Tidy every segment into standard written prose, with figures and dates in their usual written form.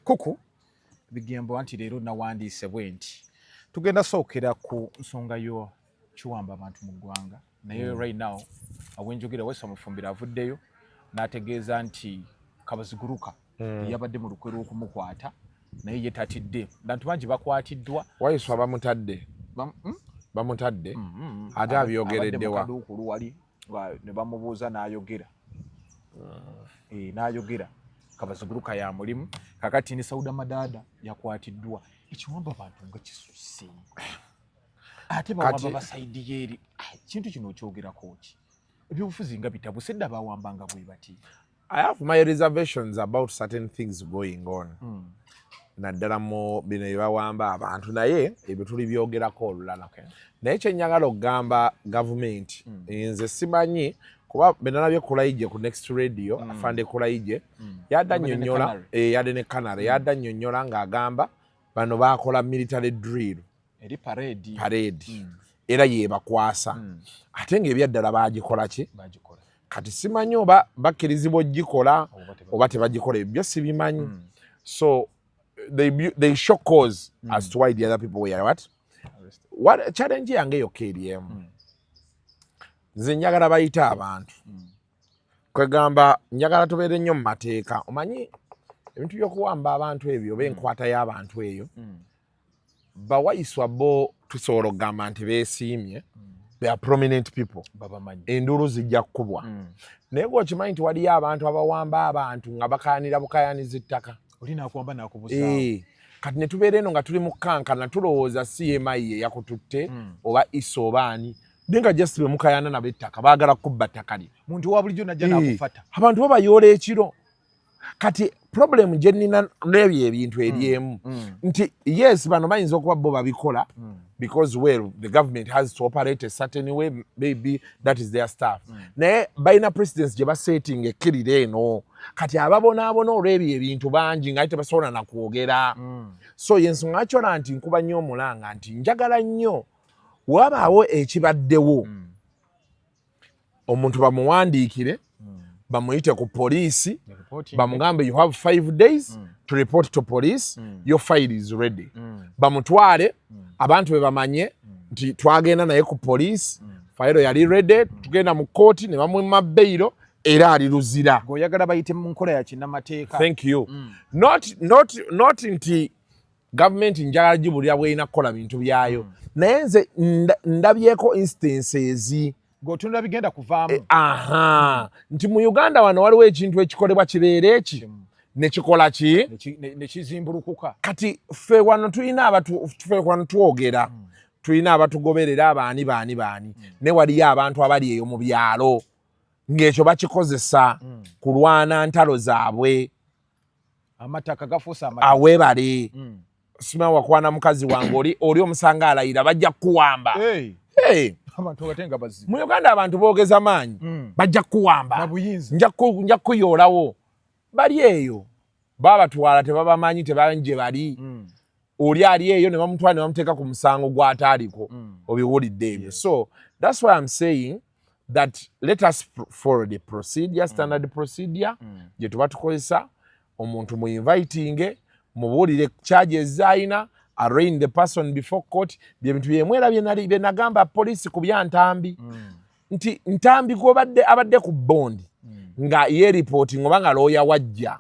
Kuku bigembo anti leero nawandiise bwenti tugenda sookera ku nsonga yo kiwamba abantu mu ggwanga naye right now awenjogera wesa mufumbira avuddeyo n'ategeeza nti kabaziguruka yabadde mu lukwe lw'okumukwata naye ye tatidde bantu bangi bakwatiddwa wayiswa bamutadde bamutadde ate abyogereddewa wali ne bamubuuza n'ayogera n'ayogera kabaziguruka ya mulimu kakati ni Sauda Madada yakwatiddwa ekiwamba abantu nga kisusse ate bawamba basaidi yeri kintu kino kyogerako ki ebyobufuzi nga bitabusedda bawambanga bwe bati. I have my reservations about certain things going on. Naddala mu bino bawamba abantu naye ebyo tuli byogerako olulala. Naye kyenjagala okugamba government nze simanyi kuba benalabye Kulaije ku Next Radio afande Kulaije yadda nnyonnyola yadde ne Canary yadda nnyonnyola ng'agamba bano baakola military drill eri parade era yebakwasa ate ng'ebyaddala baagikola ki kati simanyi oba bakkirizibwa ogikola oba tebagikola ebyo sibimanyi so they show cause as to why the other people were what challenge yange yokka eriemu nze njagala bayita abantu kwegamba njagala tubeere nnyo mu mateeka omanyi ebintu by'okuwamba abantu ebyo oba enkwata y'abantu eyo bawayiswa bo tusobola okugamba nti beesiimye they are prominent people enduulu zijja kukubwa naye gwokimanyi nti waliyo abantu abawamba abantu nga bakayanira bukayaniza ettaka olinakuwamba nakubuzaawo kati ne tubeera eno nga tuli mu kankana tulowooza CMI yakututte oba iso obaani denga just be mukayana na bettaka baagala kubba ttaka lye muntu wa bulijjo najja nakufata abantu babayoola ekiro kati problem gye nnina n'ebyo ebintu eryemu nti yes bano bayinza okuba bo babikola because well the government has to operate a certain way maybe that is their staff naye balina precedence gye basetting ekkirira eno kati ababonaabona olw'ebyo ebintu bangi nga tebasobola na kwogera so yensonga kyola nti nkuba nnyo omulanga nti njagala nnyo wabaawo ekibaddewo omuntu bamuwandiikire bamuyite ku poliisi bamugambe you have 5 days to report to police your file is ready bamutwale abantu be bamanye nti twagenda naye ku poliisi file yali ready tugenda mu kooti ne bamumma beyiro era ali luzira ng'oyagala bayite mu nkola ya kinnamateeka. Thank you not nti gavumenti njagala gibulira bw'erina kukola bintu byayo naye nze ndabyeko instances ng'otunda bigenda kuvaamu nti mu Uganda wano waliwo ekintu ekikolebwa kibeera eki nekikola ki nekizimbulukuka kati ffe wano twogera tulina abatugoberera abaani ne waliyo abantu abali eyo mu byalo ng'ekyo bakikozesa kulwana ntalo zaabwe amataka gafuusa aweebale sima wakwana mukazi wange oli omusanga alayira bajja kukuwamba mu Uganda abantu boogeza maanyi bajja kukuwamba nja kuyoolawo bali eyo babatwala tebabamanyi tebamanyi gye bali oli ali eyo ne bamutwala ne bamuteeka ku musango gw'ataaliko obiwulidde ebyo so that's why I'm saying that let us follow the procedure standard procedure gye tuba tukozesa omuntu mu inviting mubuulire charges zayina arraign the person before court byebintu byemwera bye nagamba poliisi ku byantambi nti ntambi gwobadde abadde ku bondi nga ye reporting oba nga looya wajja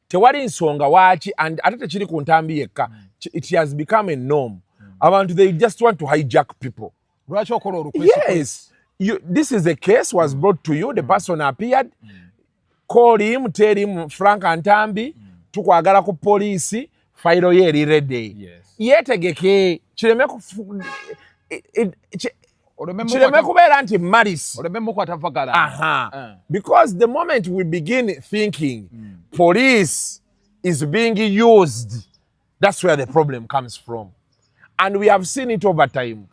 tewali nsonga waaki ate tekiri ku ntambi yekka it has become a norm abantu they just want to hijack people lwaki okola yes this is a case was brought to you the person appeared call him tell him Frank Antambi tukwagala ku poliisi fayiro ye eri ready yeetegeke kireme kubeera nti malis because the moment we begin thinking police is being used that's where the problem comes from and we have seen it over time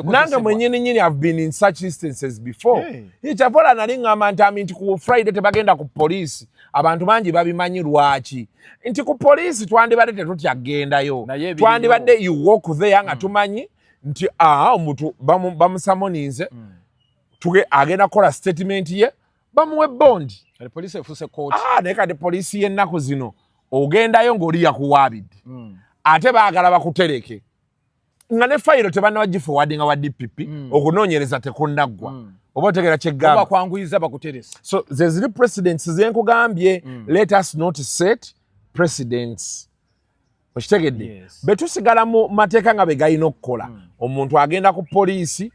nange mwennyini have been in such instances before kyavola nali ngamba nti ku Friday tebagenda ku poliisi abantu bangi babimanyi lwaki nti ku poliisi twandibadde tetutyagendayo twandibadde you walk there nga tumanyi nti omuntu bamusamoninze agenda kukola statement ye bamuwe bondi. Police efuse court. Naye kati poliisi y'ennaku zino ogendayo ng'oli yakuwaabidde. Ate baagala bakutereke. Nga ne fayiro tebannabagifuwadinga wa DPP okunoonyereza tekunnaggwa. Oba otegera kyegamba. Oba kwanguyiza bakuteresa. So zeziri precedents zenkugambye. Let us not set precedents. Okitegedde? Be tusigala mu mateeka nga be galina okukola. Omuntu agenda ku poliisi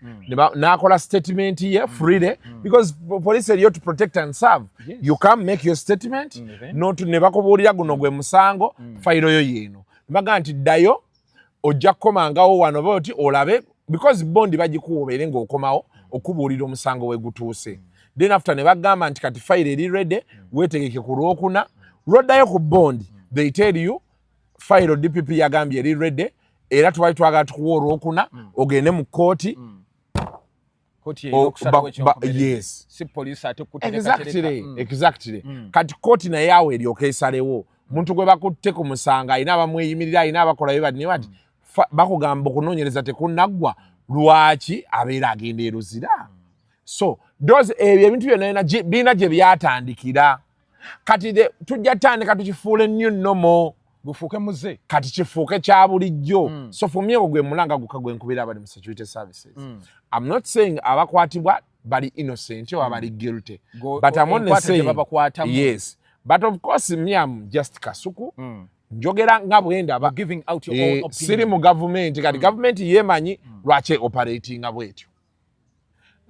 n'akola statement ye freely because police eriyo to protect and serve. You can make your statement ne bakubuulira guno gwe musango fayiro yo yeeno. Baga nti ddayo ojja kukomangawo wano boti olabe because bondi bagikuwa obeere ng'okomawo okubuulira omusango we gutuuse. Then after ne bagamba nti kati fayiro eri ready weetegeke ku Lwokuna lwoddayo ku bondi they tell you fayiro DPP yagambye eri ready era twali twagala tukuwa Olwokuna ogende mu kooti. Yes. Si police ate kutereka. Exactly. Kati kooti naye awo eryoka esalewo. Muntu gwe bakutte ku musango alina abamweyimirira alina abakola bye bati bakugamba okunoonyereza tekunnaggwa lwaki abeera agenda eruzira. So those ebintu byonna birina gye byatandikira. Kati tujja tandika tukifuula ennyo nnomo gufuuke muze kati kifuuke kya bulijjo. So for me gwe mulanga gwe nkubira abali mu security services. I'm not saying abakwatibwa bali innocent or bali guilty. But I'm only saying yes. But of course me I'm just Kasuku. Njogera nga bwenda giving out your own opinion. Siri mu government kati government yemanyi lwaki operating nga bwetyo.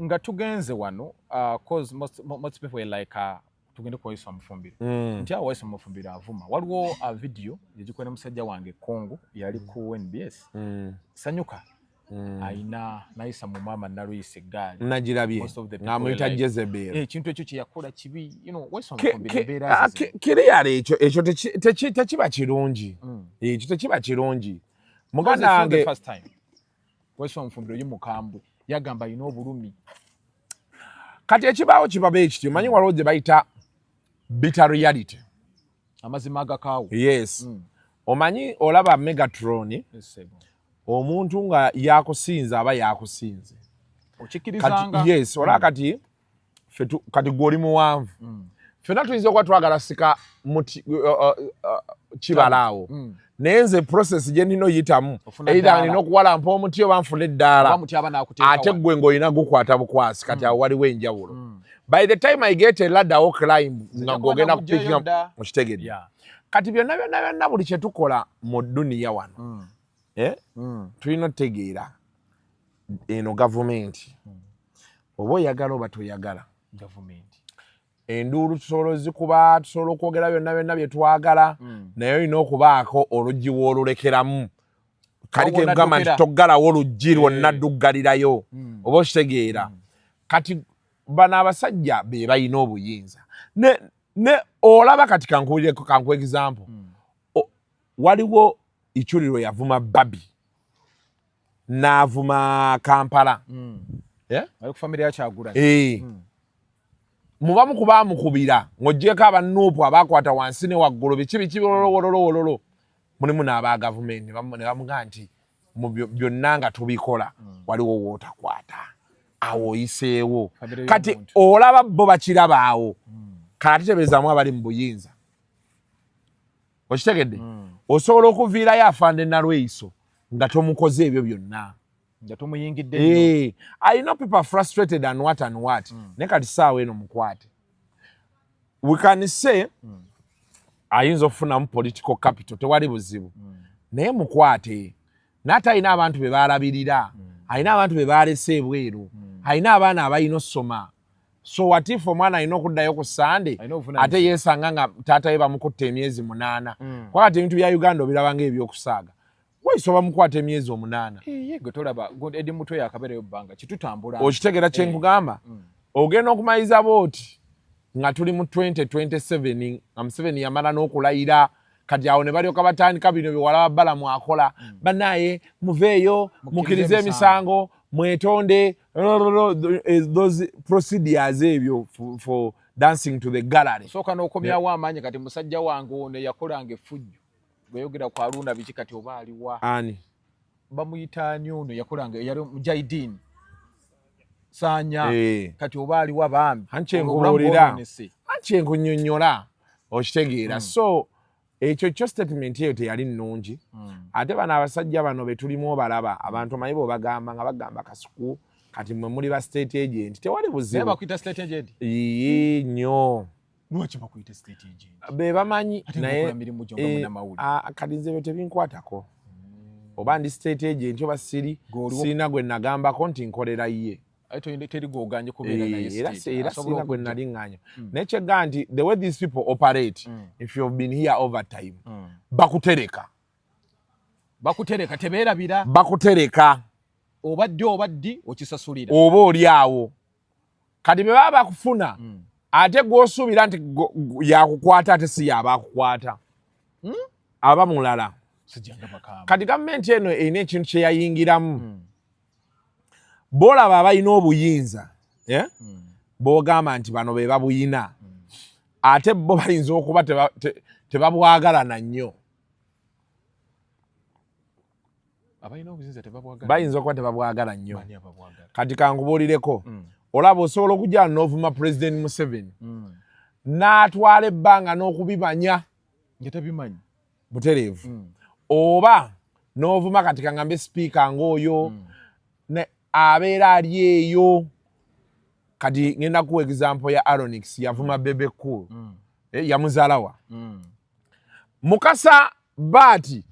Nga tugenze wano cause most people were like tugende kuwayisa mufumbire. Nti awayisa mufumbire avuma. Waliwo a video yegikwena musajja wange Kongo yali ku NBS. Sanyuka. Aina naisa mu mama naluyise ggali. Nagirabye. Ngamuyita Jezebel. Ekintu ekyo kyakola kibi, wayisa mufumbire beera. Kiri yali ekyo tekiba kirungi. Ekyo tekiba kirungi. Muganda wange first time. Wayisa mufumbire y'omukambwe yagamba ino obulumi. Kati ekibaawo kibabe ekityo manyi waliwo gye bayita bitter reality. Amazima agakaawo. Yes. Omanyi olaba Megatron. Omuntu nga yakusinza aba yakusinze. Okikirizanga. Yes, olaba kati kati goli muwanvu. Fena tuyinza okuba twagala sika kibalaawo. Nenze process gye nino yitamu. Either nino okuwalampa omuti oba nfuna eddaala. Ate gwe ng'olina gukwata bukwasi kati awo waliwo enjawulo. By the time I get a ladder or climb nga gogenda kupikira mukitegedde. Kati byonna buli kye tukola mu duniya wano. Tulina otegeera eno gavumenti oba oyagala oba toyagala gavumenti enduulu tusobola zikuba tusobola okwogera byonna bye twagala naye olina okubaako oluggi w'olulekeramu kali ke nkugamba nti toggalawo oluggi lwonna dduggalirayo oba okitegeera kati bano abasajja be balina obuyinza ne olaba kati kankuwa example waliwo ichuliro yavuma Babi n'avuma Kampala. Wali ku family ya Kyagula. Muba mukuba mukubira ng'oggyeko abannuupu abakwata wansi ne waggulu biki wololo mulimu n'aba government ne bamugamba nti mu byonna nga tubikola waliwo wootakwata awo oyiseewo kati olaba bo bakiraba awo kati tebeezaamu abali mu buyinza okitegedde osobola okuviirayo afande Nalweyiso nga tomukoze ebyo byonna nga tomuyingidde. I know people are frustrated and what ne kati saawa eno mukwate we can say ayinza okufunamu political capital tewali buzibu naye mukwate n'ate alina abantu be baalabirira alina abantu be baalese ebweru alina abaana abalina osoma. So what if omwana alina okuddayo ku Sande ate yeesanga nga taata we bamukutte emyezi 8 kwakati ebintu bya Uganda obiraba ng'ebyokusaaga wayise bamukwata emyezi 8 gwe tolaba edi muto yakabeerayo bbanga kitutambula okitegera kye nkugamba ogenda okumaliriza booti nga tuli mu 2027 nga Museveni yamala n'okulayira kati awo ne balyoka batandika bino bye walaba Balamu akola banaye muveeyo mukkirize emisango mwetonde those procedures ebyo for dancing to the gallery. Soka n'okomyawo amaanyi kati musajja wange ono yakolanga effujjo bweyogera ku Aruna biki kati oba aliwa ani bamuyita ani ono yakolanga yali Mujahideen sanya kati oba ali wabambi anche nkunyonyola okitegeera so ekyo statement eyo teyali nnungi ate bano abasajja bano betulimu balaba abantu manyi bo bagamba nga bagamba Kasuku kati mwe muli ba state agent tewali buzibu bakuita state agent nnyo lwaki bakuita state agent be bamanyi naye kati nze bwe tebinkwatako oba ndi state agent oba sirina gwe nagambako nti nkolera ye era sirina gwe naliŋŋanya naye kyegga nti the way these people operate if you've been here over time bakutereka tebeerabira bakutereka obadde okisasulira oba oli awo kati bwe baba bakufuna ate gw'osuubira nti yakukwata ate si yaba akukwata aba mulala kati gavumenti eno erina ekintu kye yayingiramu b'olaba abalina obuyinza b'ogamba nti bano be babuyina ate bo bayinza okuba tebabwagalana nnyo bayinza okuba tebabwagala nnyo kati kankubuulireko olaba osobola okujja n'ovuma President Museveni n'atwala ebbanga n'okubimanya butereevu oba n'ovuma kati kaŋŋambe sipiika ng'oyo abeera ali eyo kati ngenda kuwa example ya Aronix yavuma Bebe Cool yamuzaalawa Mukasa baati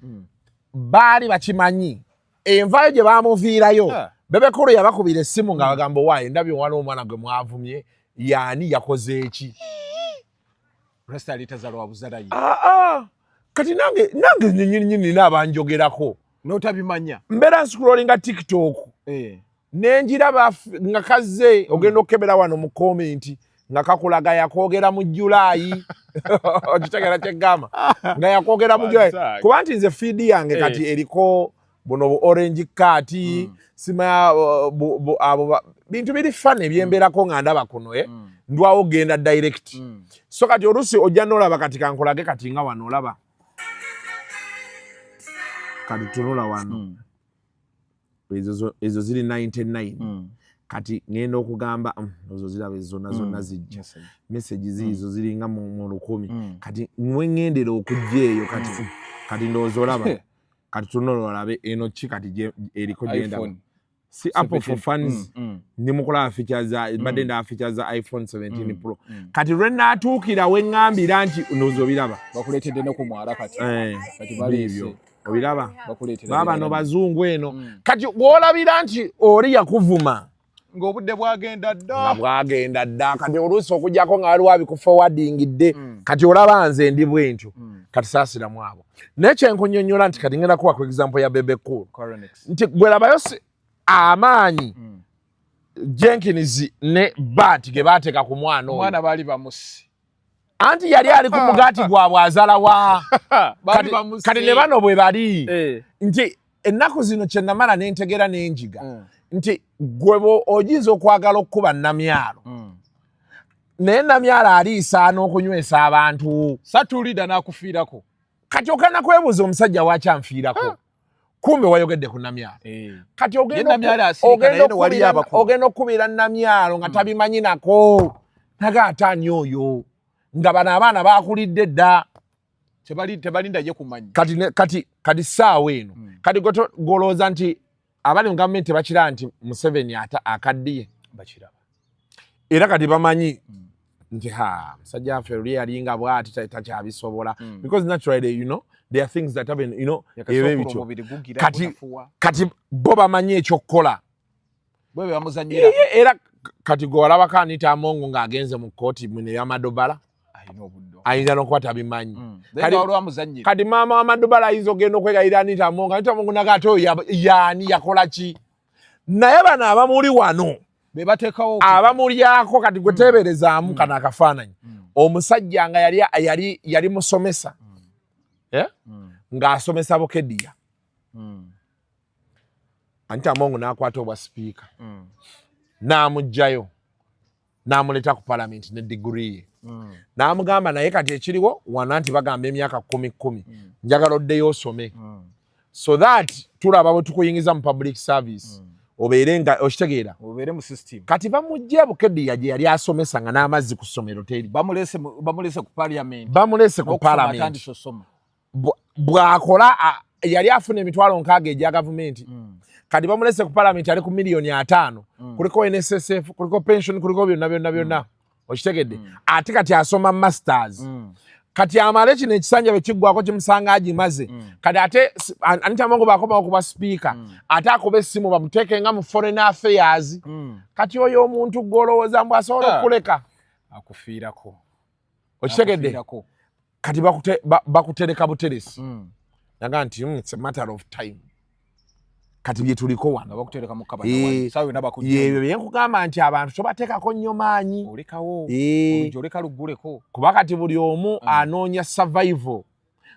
baali bakimanyi envayo gye baamuviirayo Bebe Cool yabakubira essimu nga bagamba waaye ndabye waliwo omwana gwe mwavumye yaani yakoze eki kati nange nyinyi nina abanjogerako n'otabimanya mbeera nscrollinga TikTok nenjiraba nga kazze ogenda okebera wano mu comment nga kakulaga yakwogera mu Julaayi okitegeera kyegamba nga yakwogera mu Julaayi kuba nti nze feed yange kati eriko buno bu orange card simaya abo bintu biri fane ebyemberako nga ndaba kuno ndwawo genda direct so kati olusi ojja n'olaba kati kankolage kati nga wano olaba kati tunula wano ezo ziri 99 kati ngenda okugamba ezo ziraba zonna zijja message zizo ziringa mu 100 kati mwengendera okujja eyo kati ndowooza olaba kati tunula olabe eno ki kati eriko genda si Apple for fans ni mukola features badde nda features za iPhone 17 Pro kati lwenatuukira wengambira nti nozo biraba bakuletedde no kumwala kati balibyo obiraba baba no bazungu eno kati gwolabira nti oli yakuvuma ng'obudde bwagenda dda kati oluusi okujjako nga waliwo abikuforwardingidde kati olaba nze ndi bwentyo kati saasiramu abo naye kyenkunyonnyola nti kati ngenda kuwa ku example ya Bebe Cool nti gwelabayo amaanyi Jenkins ne Bat ge bateeka ku mwana omwana baali bamusi anti yali ali ku mugaati gwabwe azalawa kati ne bano bwe bali nti ennaku zino kye namala n'entegera n'enjiga nti gwe ogiza okwagala okukuba namyalo naye namyalo aliisaana okunywesa abantu satulida n'akufiirako kati ogenda kwebuuza omusajja waaki anfiirako kumbe wayogedde ku namyalo kati ogenda okukubira namyalo nga tabimanyi nako naga ataani oyo nga bano abaana bakulidde dda tebalinda ye kumanyi kati saawa eno kati golowooza nti abali mu gavumenti tebakira nti Museveni akaddiye bakiraba era kati bamanyi nti musajja waffe luli yalinga bw'ati takyabisobola because naturally there are things that happen kati bo bamanyi ekyokukola era kati gwolabako Anita Amongo ng'agenze mu kkooti mune y'amadobala ayinza n'okuba tabimanyi kati maama w'amadobala ayinza okugenda okwegayira Anita Amongo naga ate oyo yaani yakola ki naye bano abamuli wano abamulyako kati gwe teeberezaamu kano akafaananyi omusajja nga yali musomesa ng'asomesa Bukediya Anita Amongo n'akwata obwa sipiika n'amugjayo n'amuleeta ku palamenti ne diguri ye n'amugamba naye kati ekiriwo wana nti bagamba emyaka 10 njagala oddeyo osome so that tulaba bwe tukuyingiza mu public service oberenga okitegeera obere mu system kati bamujja Bukedde yali asomesa nga n'amazzi ku ssomero teri bamulese ku parliament bw'akola yali afuna emitwalo 6 egya gavumenti kati bamulese ku parliament ali ku miliyoni 5 kuliko NSSF kuliko pension kuliko byonna okitegedde ate kati asoma masters kati amale kino ekisanja bwe kiggwako kimusanga agimaze kati ate Anita Mongo baakomawo kuba speaker ate akoba essimu bamuteekenga mu foreign affairs kati oyo omuntu gw'olowooza mbu asobola okuleka akufiirako okitegedde kati bakutereka buteresi naga nti it's a matter of time kati bye tuliko wano bakutereka mu kabana sawe nabakujja yebyo byenkugamba nti abantu tobateekako nnyo maanyi olekawo oleka lugguleko kuba kati buli omu anoonya survival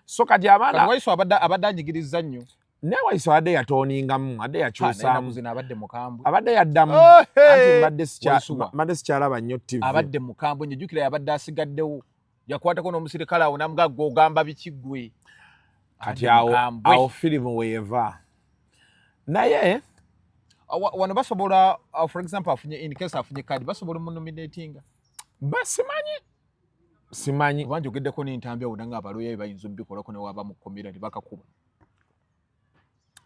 so kati abaana waiso abadde anyigiriza nnyo ne waiso abadde yatooningamu adde yakyusaamu abadde mukambwe abadde yaddamu anti mbadde sikyalaba nnyo TV abadde mukambwe njjukira yabadde asigaddewo yakwatako n'omusirikale awo namuga ogamba bikiggwe kati awo firimu weeva naye wano basobola for example afunye in case afunye kadi basobola munominatinga simanyi kubanga ogeddeko n'entambi awo nanga abaloya bayinza obikolako ne waba mu komera tebakakuba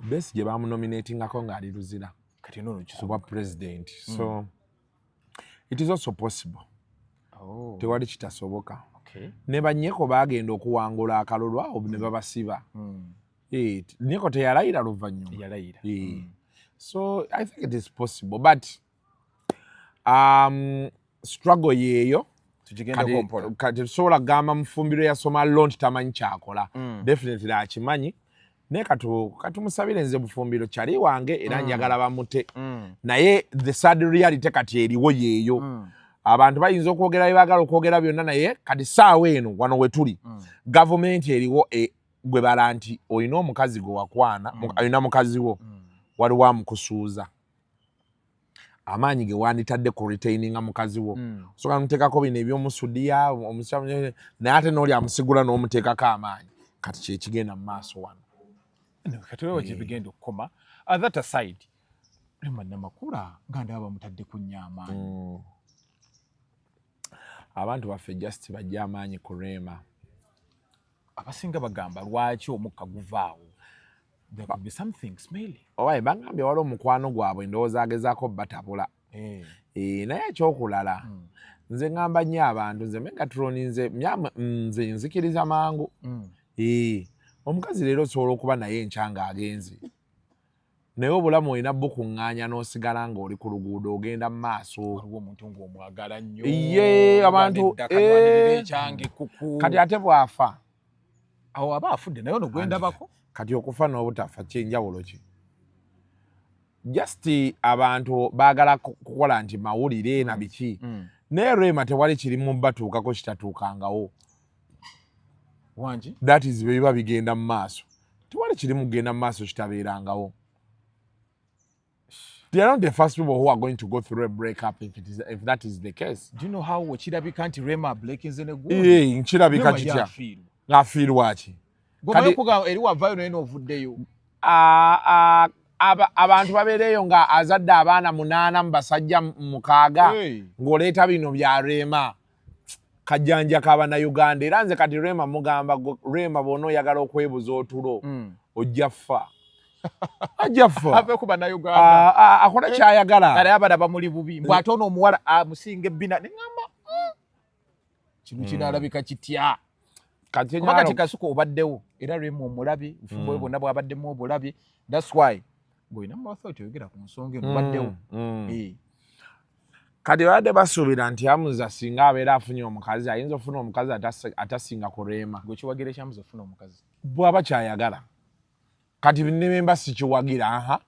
Besigye bamunominatingako ng'ali luzira kati nono kuba president so it is also possible tewali kitasoboka ne banyeko bagenda okuwangula akalulu awo ne babasiba Nyeko teyalayira luvannyuma yalayira so I think it is possible but struggle yeeyo kati tusobola kugamba mufumbiro yasoma launch tamanyi kyakola definitely akimanyi naye katumusabire nze bufumbiro kyali wange era njagala bamute naye the sad reality kati eriwo yeeyo abantu bayinza okwogera bye baagala okwogera byonna naye kati saawa eno wano we tuli gavumenti eriwo gwe bala nti olina omukazi gwe wakwana olina mukazi wo waliwo amukusuuza amaanyi ge wanditadde ku retaininga mukazi wo osobola muteekako bino ebyomusudiya naye ate n'oli amusigula n'omuteekako amaanyi kati kyekigenda mu maaso wano kati wewe kyebigenda okukoma that aside Rema Namakula nga ndaba bamutadde ku nnyo amaanyi abantu baffe just bajja amaanyi ku Rema abasinga bagamba lwaki omukka guvaawo there could be something smelly owaye bangambye wali omukwano gwabwe ndowooza agezaako batabula naye ekyokulala nze ngamba nnyo abantu nze Megatron nze nzikiriza mangu omukazi leero osobola okuba naye enkyanga agenze naye obulamu olina bukuŋŋaanya n'osigala ng'oli ku luguudo ogenda mu maaso waliwo omuntu ng'omwagala nnyo abantu kati ate bw'afa awo aba afudde naye ono gwendabako kati okufa n'obutafa kyenjawulo ki just abantu baagala kukola nti mawulire na biki naye Rema tewali kiri mu batuukako kitatuukangawo wangi that is biba bigenda mu maaso tewali kiri mu kugenda mu maaso kitabeerangawo they are not the first people who are going to go through a breakup if that is the case. Do you know how kirabika nti Rema breakings in a good nkirabika kitya ng'afiirwa ki kadi eri wavaayo naye n'ovuddeyo abantu babeereyo nga azadde abaana 8 mu basajja 6 ng'oleeta bino bya Rema kajjanja k'Abannayuganda era nze kati Rema mugamba Rema bw'ona oyagala okwebuza otulo ojja ffa ajja ffa ave ku Bannayuganda akola kyayagala kale abana bamuli bubi mbw ate ono omuwala amusinga ebbina ne ŋŋamba kino kinaalabika kitya kati Kasuku obaddewo era Rema omulabye bufumbo bwe bwonna bwabaddemu obulabye that's why ng'olina mu authority oyogera ku nsonga eno obaddewo kati babadde basuubira nti Hamza singa abeera afunye omukazi ayinza ofuna omukazi atasinga ku Rema gwe kiwagira ki Hamza ofuna omukazi bw'aba kyayagala kati nememba sikiwagira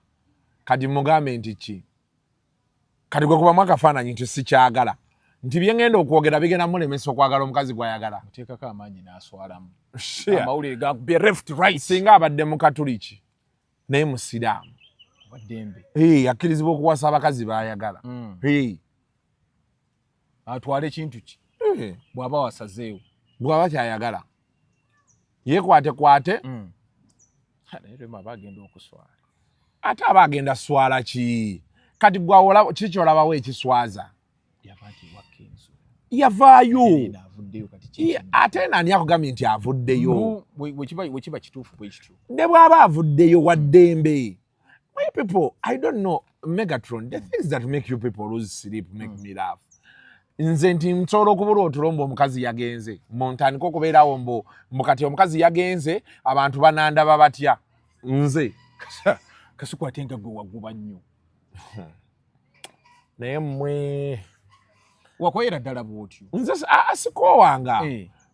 kati mugambe nti ki kati gwe kubamu akafaananyi nti sikyagala nti byengenda okwogera bigenda mulemesa okwagala omukazi gwayagala muteekako amaanyi n'aswalamu amawulire gakubye left right singa abadde mu katuliki naye musiraamu waddembe akkirizibwa okuwasa abakazi bayagala atwala ekintu ki bw'aba wasazeewo bw'aba kyayagala yeekwatekwate naye Rema aba agenda okuswala ate aba agenda swala ki kati gwawola kiki olabawo ekiswaza yavaayo ate nani akugambye nti avuddeyo wekiba kituufu bwekityo ne bw'aba avuddeyo waddembe. My people, I don't know, Megatron, the things that make you people lose sleep make me laugh. Nze nti nsobola okubula otulombo omukazi yagenze montandika okubeerawo mbu kati omukazi yagenze abantu banandaba batya nze Kasuku ate nga gwe waguba nnyo naye mmwe wakoyera ddala bw'otyo nze asikoowanga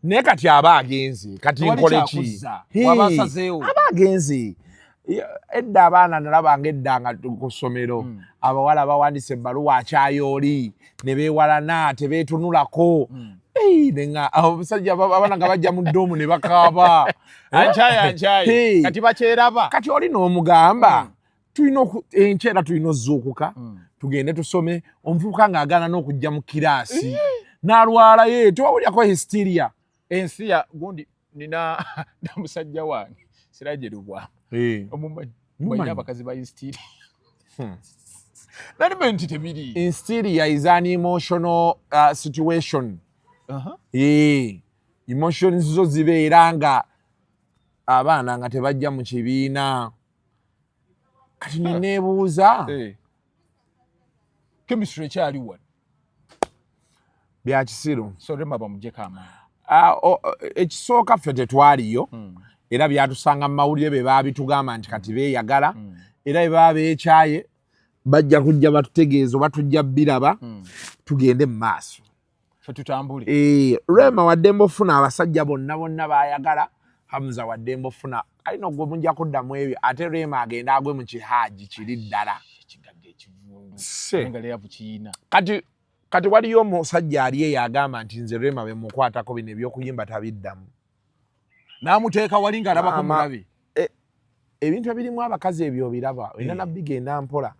naye kati aba agenze kati nkole ki aba agenze edda abaana nalabanga edda nga ku ssomero abawala bawandisa ebbaluwa akyayooli ne beewalana tebeetunulako nenga abasajja abaana nga bajja mu ddoomu ne bakaaba anchayi kati bakyeraba kati oli n'omugamba enkyera tulina ozzuukuka tugende tusome omuvubuka ng'agaana n'okujja mu kiraasi n'alwala ye tewawulyako hysteria ensiya gundi nina musajja wange sirajjerubwa omumanyi abakazi ba hysteria nalime nti tebiri hysteria is an emotional situation emotions zo zibeera nga abaana nga tebajja mu kibiina kati neneebuuza chemistry ekyali wano bya kisiru so Rema bamuggyeko amaanyi ekisooka ffe tetwaliyo era byatusanga mu mawulire be baabitugamba nti kati beeyagala era bwe baba beekyaye bajja kujja batutegeeza oba tujja biraba tugende mu maaso ffe tutambule Rema waddembe ofuna abasajja bonna baayagala Hamza waddembe ofuna alina ogwe mujja kuddamu ebyo ate Rema agenda agwe mu kihaaji kiri ddala ekigagga ekivundu nga leya bukiyina kati waliyo omusajja ali eyo agamba nti nze Rema bemukwatako bino ebyokuyimba tabiddamu n'amuteeka wali ng'alabako mulabe ebintu ebirimu abakazi ebyo biraba olina nabbi genda mpola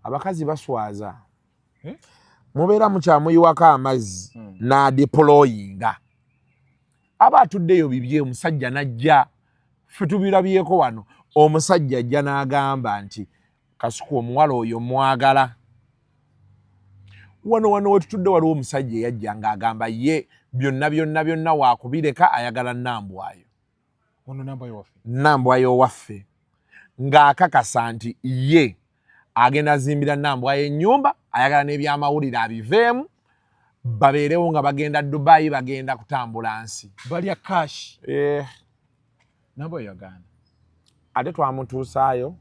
abakazi baswaza mubeera mukyamuyiwako amazzi n'adeployinga aba atuddeyo bibye omusajja najja ffe tubirabyeko wano omusajja ajja n'agamba nti Kasuku omuwala oyo mwagala wano wetutudde waliwo omusajja eyajja ng'agamba ye byonna waakubireka ayagala Nambwayo Nambwayo waffe ng'akakasa nti ye agenda azimbira Nambwayo ennyumba ayagala n'ebyamawulire abiveemu babeerewo nga bagenda Dubai bagenda kutambula nsi balya cash Nambwayo yagaana ate twamutuusaayo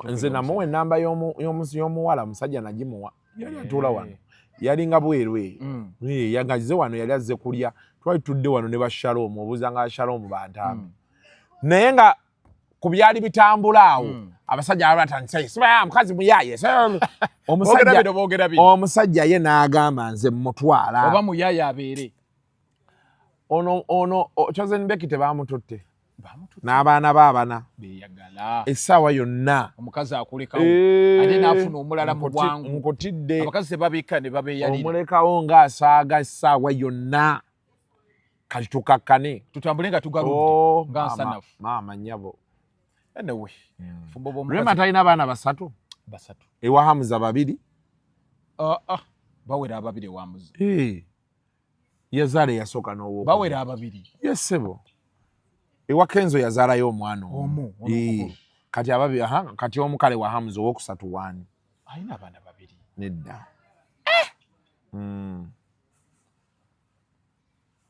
nze namuwa ennamba y'omuwala omusajja nagimuwa yali atuula wano yalinga bwerwe yagazize wano yali azze kulya twali tudde wano ne bashalom obuuza nga bashalom bantambi naye nga ku byali bitambula awo abasajja abatandise siba mukazi muyaye omusajja ye n'agamba nze mutwala oba muyaye abeere ono Chosenbeki tebamututte n'abaana baabana beyagala essaawa yonna omukazi akulekawo ate n'afuna omulala mu bwangu nkutidde abakazi tebabika ne babeeyalira omulekawo ng'asaaga essaawa yonna kati tukakkane tutambule nga tugaludde nga nsanafu maama nnyabo anyway Rema talina abaana basatu ewa Hamza babiri bawera ababiri ewa Hamza yazaala eyasooka n'owookubiri bawera ababiri yesebo ewa Kenzo yazaalayo omwana omu kati ababiri kati omukale wa Hamza owookusatu waani alina abaana babiri nedda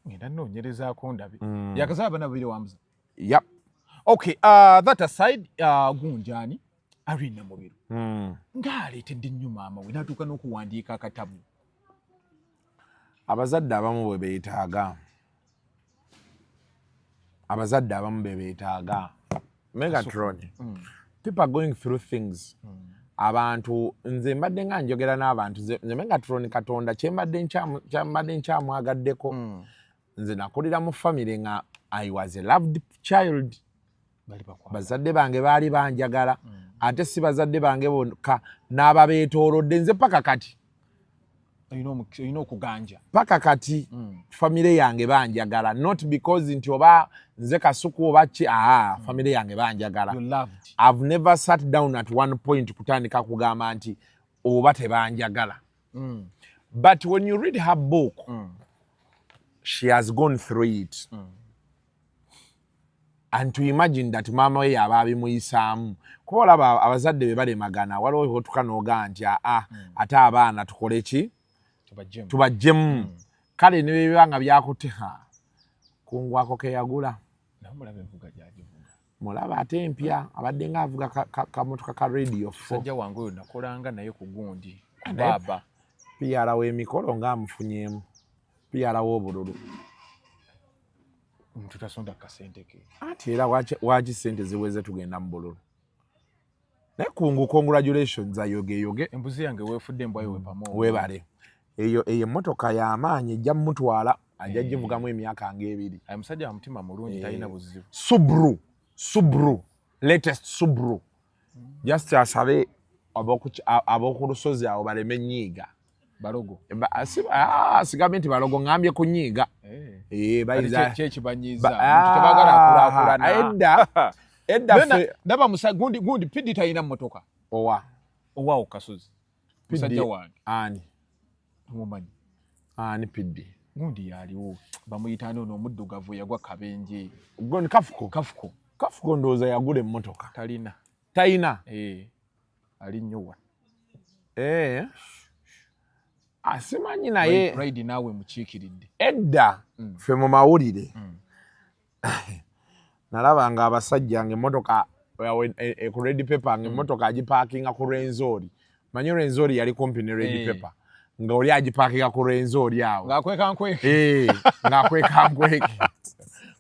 ngenda nnoonyerezaako ndabe yakazaala abaana babiri ewa Hamza yep. Okay, that aside, Gunjani, Arina Mobiru. Ngaleetedde nnyo maama we n'atuuka n'okuwandiika akatabu. Abazadde abamu bwe beetaaga. Megatron. People are going through things. Abantu nze mbadde nga njogera n'abantu nze Megatron Katonda kyembadde nkyamwagaddeko. Nze nakulira mu family nga I was a loved child. Bazadde bange baali banjagala ate si bazadde bange bokka n'ababeetoolodde nze paka kati okuganja paka kati family yange banjagala not because nti oba nze Kasuku oba ki family yange banjagala. I've never sat down at one point kutandika kugamba nti oba tebanjagala. But when you read her book, she has gone through it. And to imagine that mama we ababi muyisamu kuba olaba abazadde be balemagana waliwo tukanoga nti ate abaana tukole ki tubajjemu kale ne bibanga byakuteha kungwako ke yagula mulaba ate empya abadde nga avuga kamotoka ka radio sajja wange oyo nakolanga naye ku gundi baba piyala w'emikolo ng'amufunyemu piyala w'obululu tutasonda kasente ke ati era waki sente ziweze tugenda mu bululu naye congratulations ayoge embuzi yange weefudde embwayo webale eyo emmotoka y'amaanyi ejja mutwala ajja givugamu emyaka ng'ebiri musajja wa mutima mulungi talina buzibu Subaru latest Subaru just asabe ab'oku lusozi awo baleme nnyiiga balogo sigambe nti balogo ngambye ku nnyiiga bayiza kyekibanyiiza tebagala akulakulana edda ndaba gundi pidi talina mmotoka owa kasozi musajja wange ani tumumanyi ani pidi gundi yaliwo bamuyita ono omuddugavu yagwa kabenje gundi kafuko ndowooza yagula emmotoka talina ali nnyowa asimanyi naye ride naawe mukiikiridde edda ffe mu mawulire nalabanga abasajja ng'emmotoka ku red paper ng'emmotoka agipaakinga ku Renzori manyi Renzori yali kumpi ne red paper nga oli agipaakinga ku Renzori awo ng'akweka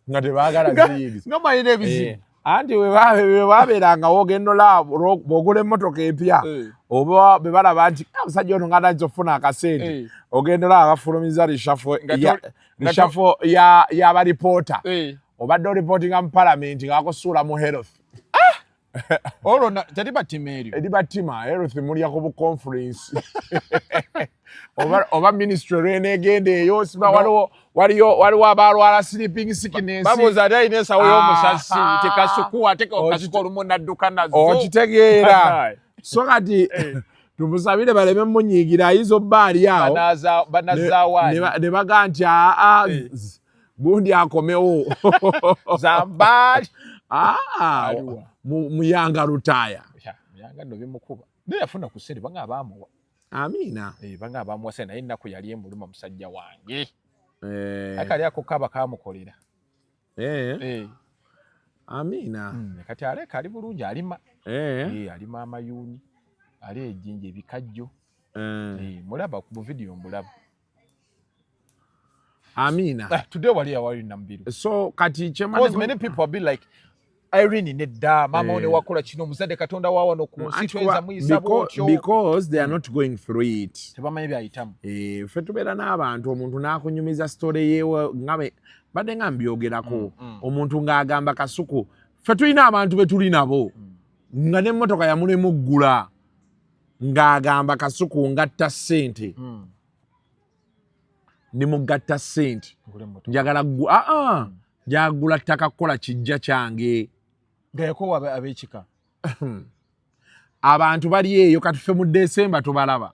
nga tebaagala ziyigi ngamayina ebizibu anti webabeeranga wogenda bw'ogula emmotoka empya oba be balaba nti omusajja ono ng'atandise okufuna akasente ogenda olaba bafulumiza rishafo y'abalipoota obadde olipootinga mu palamenti ng'akusuula mu health olwo telibatima eryo eribatima health mulya ku buconference oba ministry lwenegenda eyo siba waliwo abalwala sleeping sickness babuuza ate alina ensawo y'omusasi tekasuku ate kasuku olumu nadduka nazo okitegeera so kati tumusabire baleme munyiigira ayizo bbaali awo ne baga nti gundi akomewo zambaali muyanga lutaaya muyanga nno bimukuba naye yafuna ku ssente banga abaamuwa amiina banga abaamuwa ssente naye ennaku yali emuluma musajja wange akali ako kaba kamukolera amiina kati aleka ali bulungi alima alima amayuuni ali ejjinja ebikajjo mulaba ku vidiyo mbulaba amiina today wali nambiru so kati because many people be like Irene nedda mama one wakola kino omuzadde katonda wa wano ku nsi tweza muyisa bwotyo because they are not going through it tebamanyi byayitamu ffe tubeera n'abantu omuntu n'akunyumiza story yewe ngabe badde nga mbyogerako omuntu ng'agamba Kasuku ffe tulina abantu be tuli nabo nga n'emmotoka yamulemu ggula ng'agamba Kasuku ngatta ssente ni mugatta ssente njagala njagula ttaka kukola kijja kyange ngayako ab'ekika abantu bali eyo kati ffe mu Desemba tubalaba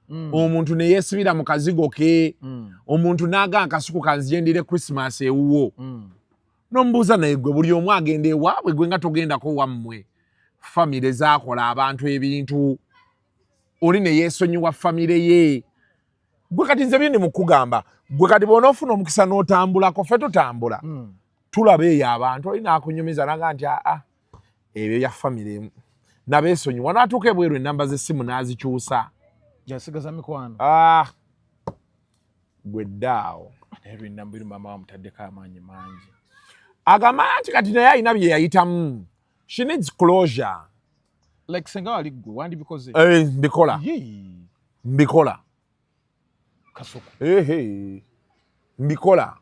omuntu ne yeesibira mu kazigo ke omuntu n'agamba Kasuku kanzijendire Christmas ewuwo n'omubuuza naye gwe buli omu agenda ewaabwe gwe nga togendako wammwe famire zaakola abantu ebintu oli ne yeesonyiwa famire ye gwe kati nze byendi mukugamba gwe kati bw'onoofuna omukisa n'otambulako ffe tutambula tulaba eyo abantu olina akunyumiza naga nti ebyo bya famire nabeesonyiwa n'atuuka ebweru ennamba z'essimu n'azikyusa yasigaza mikwano gwe ddaawo ebyo ennamba eri mama wamutaddeko amaanyi mangi agamba nti kati naye alina bye yayitamu she needs closure like senga wali gwe wandibikoze mbikola Kasuku mbikola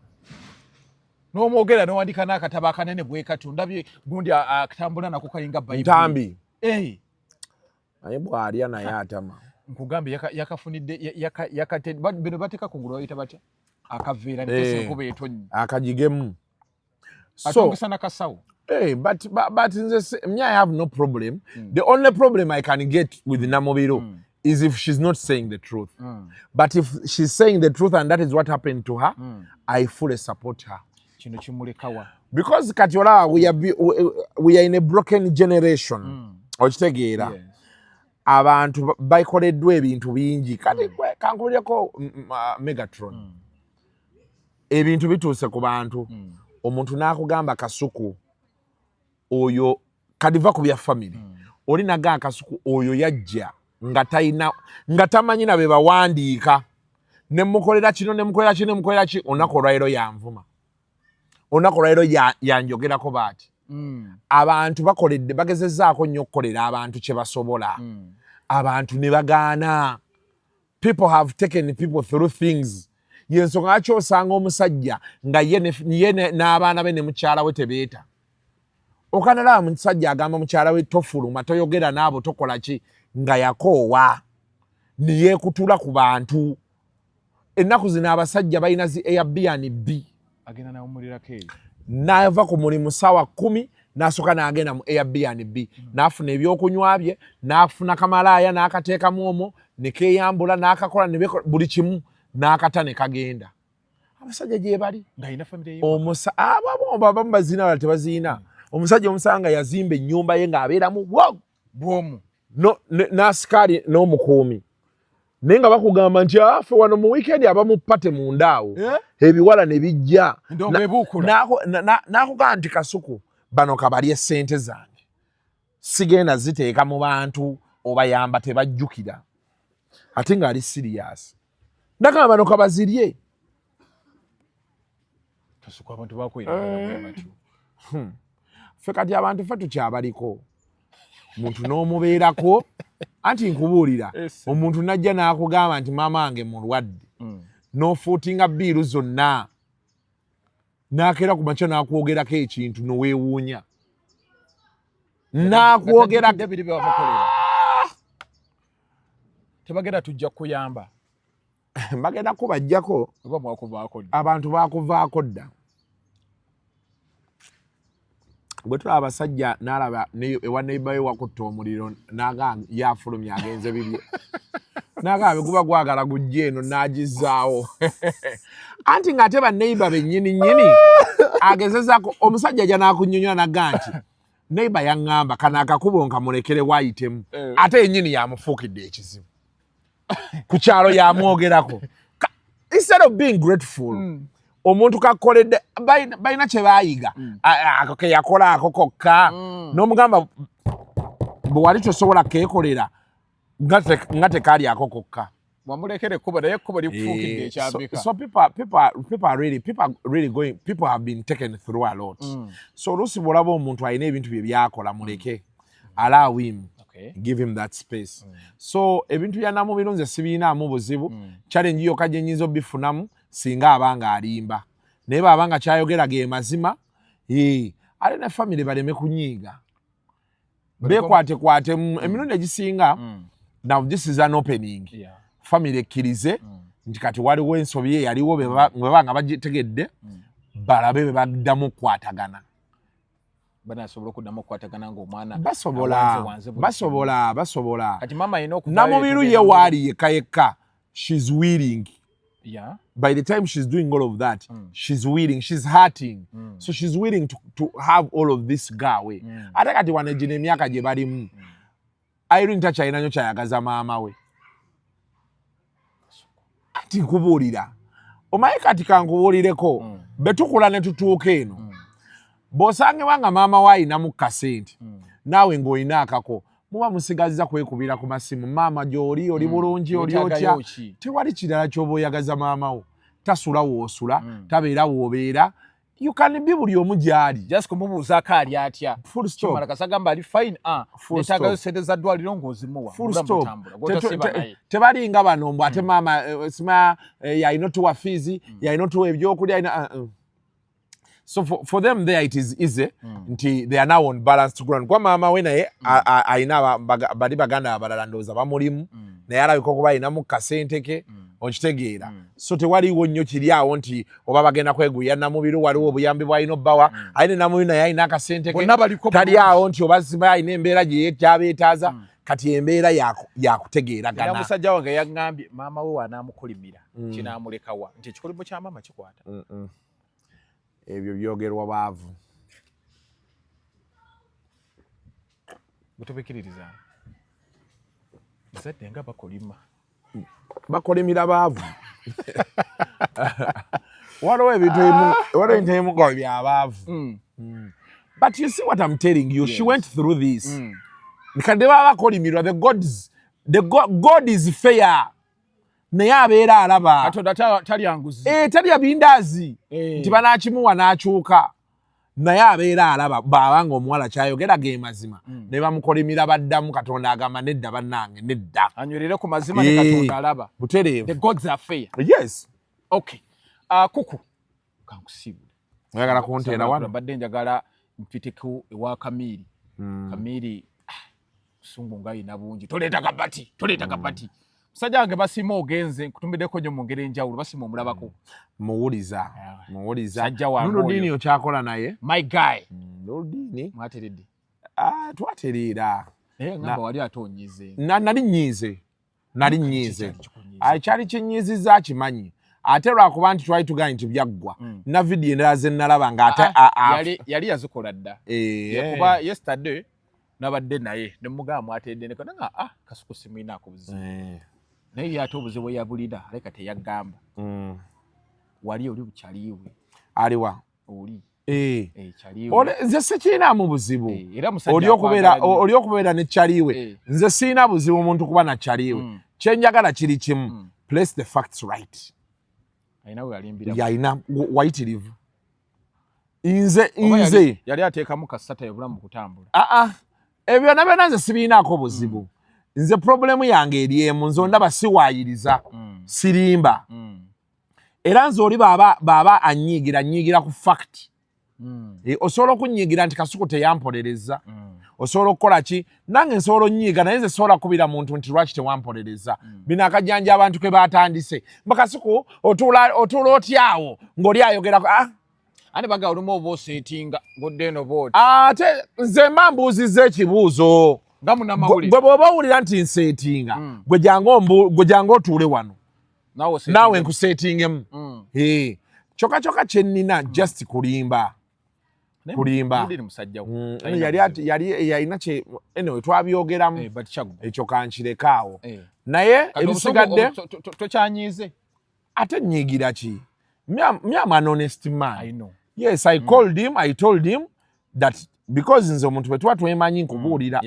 n'omwogera n'owandika n'akatabo akanene bwe kati ndabye gundi akatambula nako kayinga Bible ntambi naye bw'alya naye atama nkugambe yakafunidde yakate bino bateka kungulu bayita batya akaveera netese kuba etonnyi akajigemu atongesa nakasawo. But me, I have no problem. The only problem I can get with Namobiro is if she's not saying the truth. But if she's saying the truth and that is what happened to her, I fully support her. Because Katiola, we are in a broken generation. Okitegeera. Abantu bakoleddwa ebintu bingi. Kati kankuleko Megatron. Ebintu bituuse ku bantu. Omuntu n'akugamba Kasuku oyo kadiva ku bya family. Oli naga Kasuku oyo yajja nga tamanyi na be bawandiika. Ne mukolera kino ne mukolera kino ne mukolera ki onakolwairo yanvuma. Onakolwairo yanjogerako baati. Abantu bakoledde bagezezzaako nnyo okukolera abantu kye basobola. Abantu ne bagaana. People have taken people through things. Yensonga lwaki osanga omusajja nga ye n'abaana be ne mukyala we tebeeta. Okanalaba musajja agamba mukyala we tofuluma toyogera naabo tokola ki nga yakoowa ne yeekutula ku bantu. Ennaku zino abasajja balina zi Airbnb. Agenda nawumulirako eyo. N'ava ku mulimu ssaawa 10 n'asooka n'agenda mu Airbnb. N'afuna ebyokunywa bye, n'afuna kamalaaya n'akateekamu omwo, ne keeyambula n'akakola ne buli kimu. N'akata ne kagenda. Abasajja gye bali. Ng'alina famire ye. Abamu bazina wala tebaziina. Omusajja omusanga yazimba ennyumba ye ng'abeeramu bwomu. N'asikaali n'omukuumi. Naye nga bakugamba nti afe wano mu weekend abamu pate mu ndaawo. Ebiwala ne bijja. N'akugamba nti Kasuku bano kabalye ssente zange. Sigenda ziteeka mu bantu obayamba tebajjukira. Ate ng'ali serious. Nakama bano kabazirye. Kasuku abantu bakwera. Ffe kati abantu ffe tukyabaliko. Muntu n'omubeerako anti nkubuulira omuntu najja n'akugamba nti maama wange mulwadde n'ofuutinga bbiiru zonna n'akeera ku makya n'akwogerako ekintu n'oweewuunya n'akwogerako tebagenda tujja kuyamba bagenda kubajjako abantu baakuvaako dda. Bwe tulaba abasajja n'alaba ewa neighbor we wakutta omuliro n'agamba yafulumya agenze bibye. N'agamba guba gwagala gujja eno n'agizzaawo. Anti ng'ate ba neighbor bennyini agezezaako omusajja ajja n'akunnyonnyola n'agamba nti neighbor yaŋŋamba kano akakubo nkamulekere waayitemu. Ate yennyini yamufuukidde ekizibu. Ku kyalo yamwogerako. Instead of being grateful, omuntu kakoledde balina kye baayiga ke yakola ako kokka n'omugamba bwe wali tosobola keekolera nga tekaali ako kokka wamulekere ekkubo naye ekkubo likufuukidde ekyambika. So people have been taken through a lot. So oluusi bw'olaba omuntu alina ebintu bye byakola muleke, allow him, give him that space. So ebintu bya Namubiro nze sibiinaamu buzibu. Challenge yokka gye nnyinza obifunamu singa abanga alimba. Naye abanga kyayogera ge mazima, ali ne family baleme kunyiiga. Bekwate emirundi egisinga, now this is an opening. Family ekkirize nti kati waliwo ensobi ye yaliwo bwe banga bagitegedde balabe be baddamu okukwatagana. Banasobola okuddamu okukwatagana ng'omwana basobola. Kati mama alina okuva Namubiru ye waali yekka. She's willing. Yeah. By the time she's doing all of that, she's willing, she's hurting. So she's willing to have all of this go away. Ate kati wanejina emyaka gye balimu. Irene takyalina nnyo kyayagaza maama we. Ati nkubuulira. Omaye kati kankubuulireko. Betukula ne tutuuka eno. Bw'osange wanga maama we alinamu kasente. Naawe ng'olina akako. Muba musigaziza kwekubira ku masimu. Maama gy'oli, oli bulungi, oli otya. Tewali kirala ky'oba oyagaza maama wo. Tasula w'osula, tabeera w'obeera. You can be buli omu gy'ali. Just kumubuuzaako ali atya. Full stop. Kimala kasagamba ali fine. Netagayo sente za ddwaliro ng'ozimuwa. Full stop. Tebali nga bano mbw ate maama yalina otuwa fiizi, yalina otuwa ebyokulya, yalina So for them there it is easy. They are now on balanced ground. Kwa mama we naye alina bali baganda abalala ndowooza bamulimu naye alabika okuba alinamu kasente ke okitegeera so tewaliwo nnyo kiri awo nti oba bagenda kweguya namubiru waliwo obuyambi bw'alina obbawa ayine namubiru naye alina akasente ke tali awo nti oba siba alina embeera gye kyabeetaaza kati embeera yakutegeeragana era musajja wange yaŋŋambye maama we wanaamukolimira kinaamulekawa nti ekikolimo kya maama kikwata ebyo byogerwa baavu butobekiririza zadde nga bakolimira baavu waliwo ebintu ebimu nga bya baavu but you see what I'm telling you, she went through this nkadde baba bakolimirwa God is fair naye abeera alaba Katonda talya nguzi talya bindaazi nti banaakimuwa n'akyuka naye abeera alaba baabanga omuwala kyayogera ge mazima ne bamukolimira baddamu Katonda agamba nedda bannange nedda anywerere ku mazima ne Katonda alaba butereevu the gods are fair. Yes. Okay. Kuku kankusibula oyagala kunteera wano mbadde njagala mpiteku ewa Kamiri Kamiri sungu ngayina bungi toleeta kabati musajja wange basima ogenze nkutumbiddeko nnyo mu ngeri enjawulo basima omulabako muwuliza Nurudini okyakola naye my guy Nurudini mwateredde twatereera naye ngamba wali atonyize nali nnyize kyali kinnyiziza akimanyi ate lwakuba nti twali tugaanye nti byaggwa na vidiyo endala ze nalaba nga yali yazikola dda kuba yesterday nabadde naye nemugamba mwatedde nekanga Kasuku simuyinaako buzibu naye ate obuzibu yabulira aleka teyaggamba wali oli bukyaliwe aliwa oli nze sikiinaamu buzibu oli okubeera ne kyaliwe nze siina buzibu omuntu kuba na kyaliwe kyenjagala kiri kimu place the facts right yalina wayitirivu nze yali ateekamu kasata yobulamu kutambula ebyo byonna nze sibiinaako buzibu nze problemu yange eri emu nze ondaba siwaayiriza sirimba era nze oli baaba anyiigira ku fact osobola okunyiigira nti Kasuku teyampolereza osobola okukola ki nange nsobola onnyiiga naye nze sobola kubira muntu nti lwaki tewampolereza bino akajjanja abantu ke baatandise mba Kasuku otuula otyawo ng'oli ayogerako ane baga olumu oba oseetinga godde eno booti ate nze mba mbuuzizza ekibuuzo nga munnamawulire gwe bw'oba owulira nti nseetinga gwe jange otuule wano naawe nkuseetingemu kyokka kyennina just kulimba yalina anyway twabyogeramu ekyo kankirekaawo naye ebisigadde tokyanyiize ate nnyiigira ki me am an honest man. I know. Yes, I called him, I told him that because nze omuntu bwe tuba twemanyi nkubuulira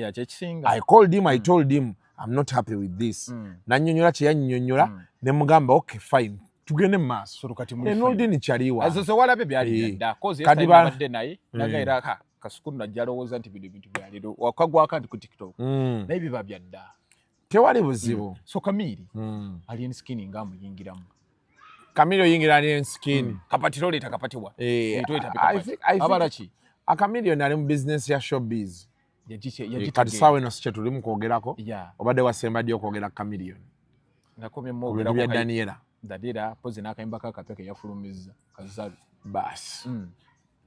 I called him, I told him I'm not happy with this nannyonnyola kye yannyonnyola ne mugamba okay fine tugende mu maaso Nurudini kyaliwa walabe byali dda kati badde naye nagaera Kasuku najja alowooza nti bino bintu byaliro wakagwako nti ku TikTok naye biba byadda tewali buzibu so Kamiri alien skin nga amuyingiramu Kamiri oyingira alien skin kapati toleeta kapati wa abalaki Kamiri ali mu business ya showbiz kati sawa eno sikye tuli mu kwogerako obadde wasemba ddi okwogera Kamiri nakomye mwogera bya Daniela Dadira pozi n'akayimba kakapeke yafulumizza kazalu basi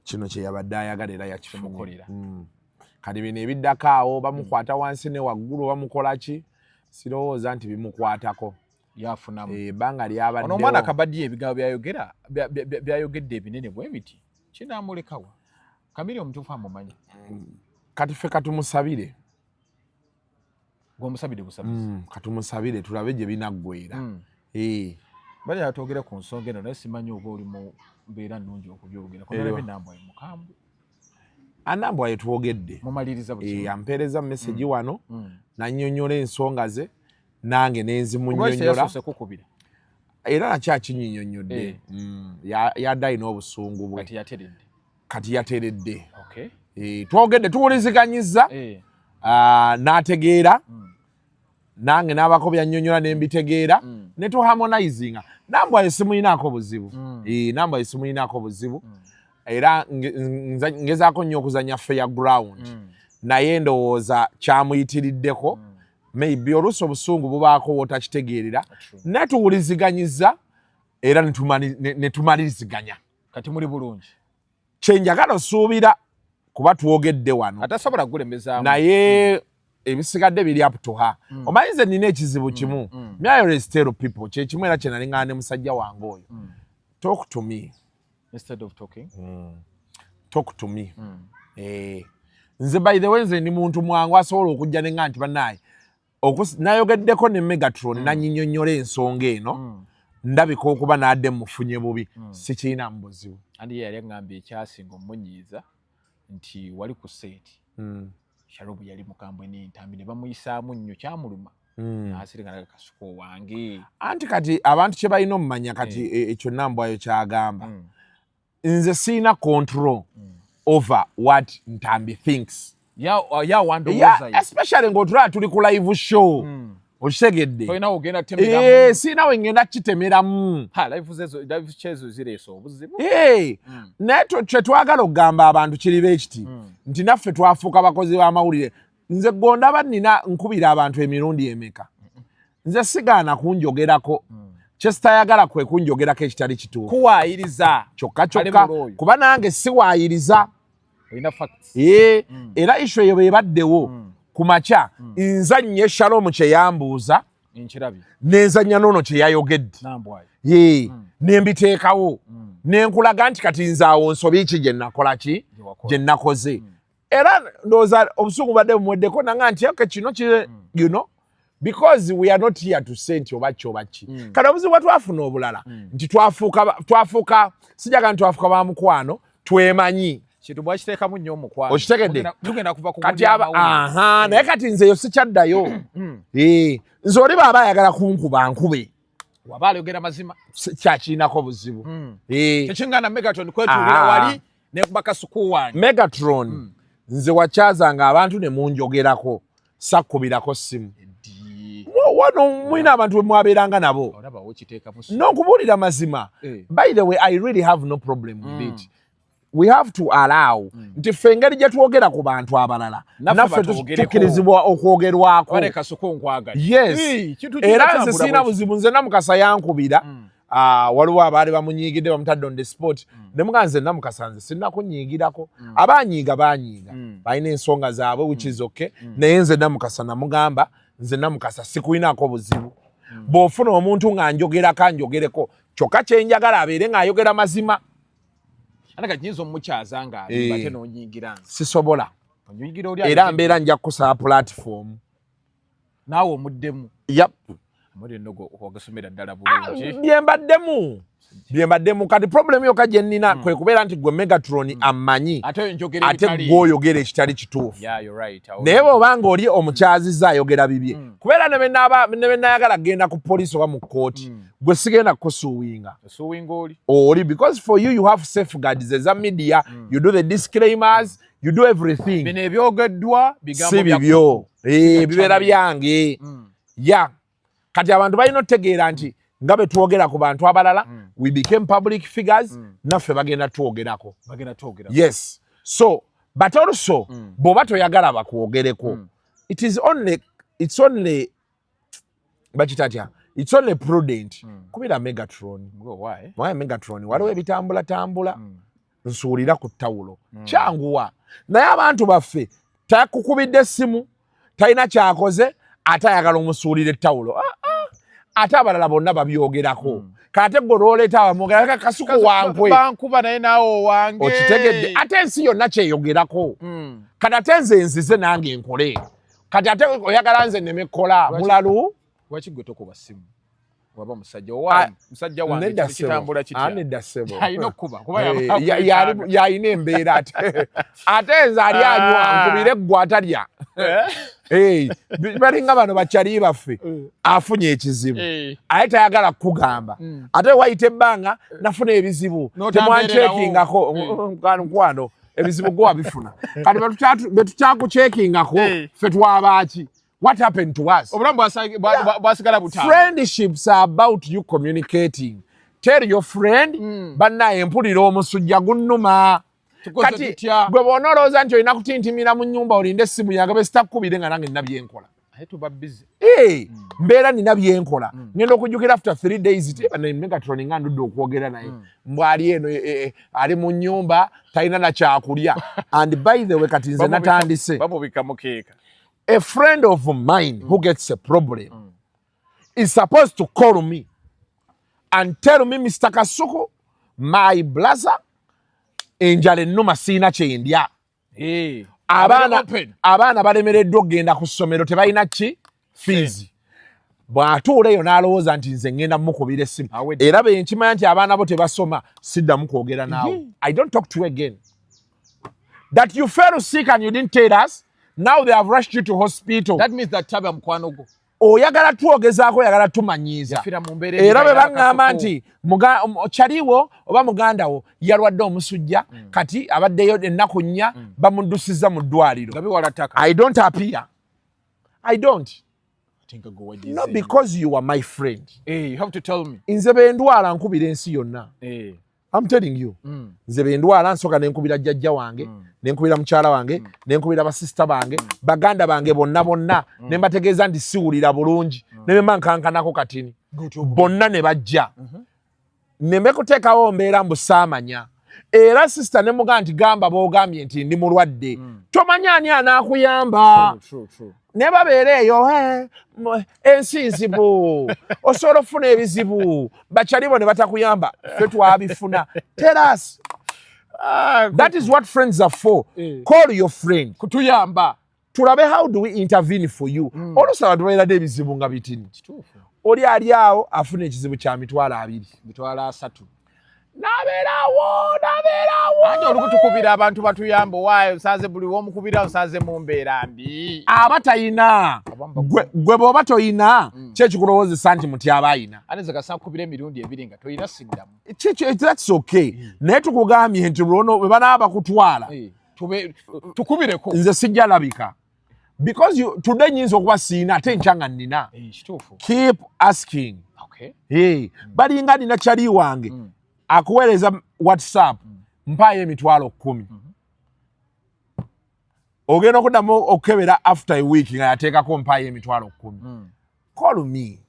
kino kye yabadde ayagala era yakimukolera kati bino ebiddako awo bamukwata wansi ne waggulu bamukola ki sirowooza nti bimukwatako yafunamu ebbanga lyabaddewo ono omwana Kabaddi ebigambo byayogedde ebinene bwe biti kinaamulekawa Kamiri omutuufu amumanyi kati ffe katumusabire gwomusabire busabizi katumusabire tulabe gye binaggwera bali atogera ku nsonga eno naye simanyi oba oli mu mbeera nnungi okubyogera konalabe Nambwaye mukambwe Nambwaye twogedde mumaliriza ampeereza message wano nannyonnyola ensonga ze nange nenzimunnyonnyola era nakyakinnyonnyodde yadde alina obusungu bwe kati yateredde twogedde tuwuliziganyizza n'ategeera nange n'abako byannyonnyola ne mbitegeera ne tuharmonizinga Nambwaye simuyinaako buzibu Nambwaye simuyinaako buzibu era ngezaako nnyo okuzanya fair ground naye ndowooza kyamuyitiriddeko maybe oluusi obusungu bubaako wootakitegeerera naye tuwuliziganyiza era ne tumaliriziganya kati muli bulungi kyenjagala osuubira kuba twogedde wano atasobola kugulemezaamu naye ebisigadde biri up to her omanyi nze nina ekizibu kimu me I always tell people kyekimu era kye nalingana ne musajja wange oyo talk to me instead of talking talk to me nze by the way nze ndi muntu mwangu asobola okujja ne nga nti bannaaye nayogeddeko ne Megatron nanyinyonnyola ensonga eno ndabika okuba n'adde mufunye bubi sikiina mu buzibu andi yali aŋŋambye ekyasinga omunyiiza nti wali ku seeti Sharobu yali mukambwe n'entambi ne bamuyisaamu nnyo kyamuluma n'asirikana Kasuku wange anti kati abantu kye balina omumanya kati ekyo Nambwayo kyagamba nze siina control over what Ntambi thinks especially ng'otulaba tuli ku live show okitegedde siina we ngenda kitemeramu naye kye twagala okugamba abantu kiri beekiti nti naffe twafuuka bakozi b'amawulire nze gondaba nina nkubira abantu emirundi emeka nze sigaana kunjogerako kye sitayagala kwe kunjogerako ekitali kituufu kuwaayiriza kyokka kuba nange siwaayiriza era ishu eyo bebaddewo ku makya nzannye Shalom kye yambuuza nenzannya n'ono kye yayogedde nembiteekawo nenkulaga nti kati nze awo nsobi ki gye nakola ki gye nakoze era ndowooza obusungu badde bumuweddeko nanga nti oke kino you know because we are not here to say nti oba ki kati obuzibu bwe twafuna obulala nti twafuuka sijaga nti twafuuka ba mukwano twemanyi kintu bwakiteekamu nnyo omukwano okitegedde tugenda kuva ku kati naye kati nze yo sikyaddayo nze oli baaba ayagala kunkuba nkube waba ayogera mazima kyakirinako buzibu tekingana Megatron kwetuulira wali nekuba Kasuku wange Megatron nze wakyazanga abantu ne munjogerako sakkubirako simu wano mwina abantu bwe mwabeeranga nabo n'okubuulira mazima by the way I really have no problem with it we have to allow nti ffe engeri gye twogera ku bantu abalala naffe tukkirizibwa okwogerwako yes era nze siina buzibu nze Namukasa yankubira waliwo abaali bamunyiigidde bamutadde on the spot ne muga nze Namukasa nze sinnakunyiigirako abanyiiga banyiiga balina ensonga zaabwe which is okay naye nze Namukasa namugamba nze Namukasa sikulinako buzibu bw'ofuna omuntu ng'anjogerako anjogereko kyokka kyenjagala abeere ng'ayogera mazima nyinza omukyaza ng'ate n'onyiigira nze sisobola era mbeera nja kukusaba platform naawe omuddemu yep ogasomera ddala bulungi byembaddemu kati problem yokka gye nnina kwe kubeera nti gwe Megatron amanyi ate gw'oyogera ekitali kituufu naye bw'obanga oli omukyaziza ayogera bibye kubeera ne be nayagala kgenda ku poliisi oba mu kkooti gwe sigenda kukusuuwinga oli because for you have safeguards eza media you do the disclaimers you do everything bino ebyogeddwa si bibyo bibeera byange kati abantu balina otegeera nti nga bwe twogera ku bantu abalala we became public figures naffe bagenda twogerako yes so but also bw'oba toyagala bakwogereko it's only bakitatya it's only prudent kubira Megatron why Megatron waliwo ebitambula nsuulira ku ttawulo kyanguwa naye abantu baffe takukubidde essimu talina kyakoze ate ayagala omusuulira ettawulo ate abalala bonna babyogerako kate gwe olwoleeta abamwogera Kasuku wankwe bankuba naye naawe wange okitegedde ate ensi yonna kyeyogerako kati ate nze nzize nange nkole kati ate oyagala nze nemekkola mulalu lwaki gwe tokuba ssimu waba musajja wange kitambula kitya alina okuba kuba yalina embeera ate nze ali anywa nkubire ggwe atalya balinga bano bakyali baffe afunye ekizibu aye tayagala kukugamba ate wayita ebbanga nafuna ebizibu temwanceekingako nkwano ebizibu gwe wabifuna kati betukyakuceekingako ffe twabaaki what happened to us friendships are about you communicating tell your friend bannaye mpulira omusujja gunnuma kati gwe bw'onoolowooza nti olina kutintimira mu nnyumba olinde essimu yange bwe sitakukubire nga nange nabyenkola tuba busy. Mbeera nina byenkola. Ngenda okujjukira after 3 days teba ne Megatron nga ndudde okwogera naye. Mbwali eno ali mu nnyumba talina na kyakulya. And by the way kati nze natandise. Babo bikamukeeka. A friend of mine who gets a problem is supposed to call me and tell me, Mr. Kasuku, my brother, enjala ennuma siina kye ndya. Abaana balemereddwa okgenda ku ssomero tebalina ki fees. Bw'atuula eyo n'alowooza nti nze ngenda mukubira essimu. Era bwe nkimanya nti abaana bo tebasoma siddamu kwogera naawe. I don't talk to you again. That you fell sick and you didn't tell us, now they have rushed you to hospital. That means that Chaba mukwano go. Oyagala twogezaako oyagala tumanyiiza. Era bwe baŋŋamba nti kyaliwo oba muganda wo yalwadde omusujja kati abaddeyo ennaku 4 bamuddusiza mu ddwaliro. I don't appear. I don't. Not because you are my friend. You have to tell me. Nze bendwala nkubira ensi yonna. I'm telling you. Nze bendwala nsooka nenkubira jjajja wange, nenkubira mukyala wange, nenkubira basista bange, baganda bange bonna, ne mbategeeza nti siwulira bulungi, ne bemba nkankanako katini. Bonna ne bajja. Ne mbekuteekawo mbeera mbu saamanya. Era sister ne mugaa nti gamba boogambye nti ndi mulwadde. Tomanya ani anaakuyamba. Ne babeera eyo ensi nzibu osobola ofuna ebizibu bakyalibo ne batakuyamba ffe twabifuna. Tell us. That is what friends are for. Call your friend kutuyamba tulabe how do we intervene for you. Oluusi abantu babeeradde ebizibu nga bitini. Oli ali awo afuna ekizibu kya mitwalo 2 mitwalo 3 nabeerawo ate olukutukubira abantu batuyamba waayo osaze buli w'omukubira osaze mu mbeera mbi abatayina gwe bw'oba toyina kyekikulowoozesa nti muti aba ayina ate nze kasana kukubira emirundi 2 nga toyina siddamu. That's okay. Naye tukugambye nti luno bwe banaaba bakutwala tukubireko nze sijja labika because today nyinza okuba siina ate nkyanga nnina. Keep asking. Balinga nina kyali wange akuweereza WhatsApp mpaayo emitwalo 10. Ogenda okuddamu okukebera after a week nga yateekako mpaayo emitwalo 10. Call me.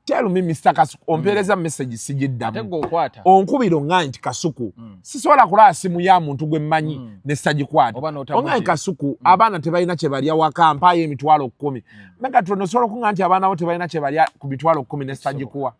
Tell me Mr. Kasuku ompeereza message sijiddamu. Onkubira oŋŋaanyi nti Kasuku sisobola kulaba simu ya muntu gwe mmanyi ne sitagikwata. Oŋŋaanyi Kasuku abaana tebalina kye balya waka mpaayo emitwalo 10. Megatron osobola okuŋŋaanyi nti abaana bo tebalina kye balya ku mitwalo 10 ne sitagikuwa.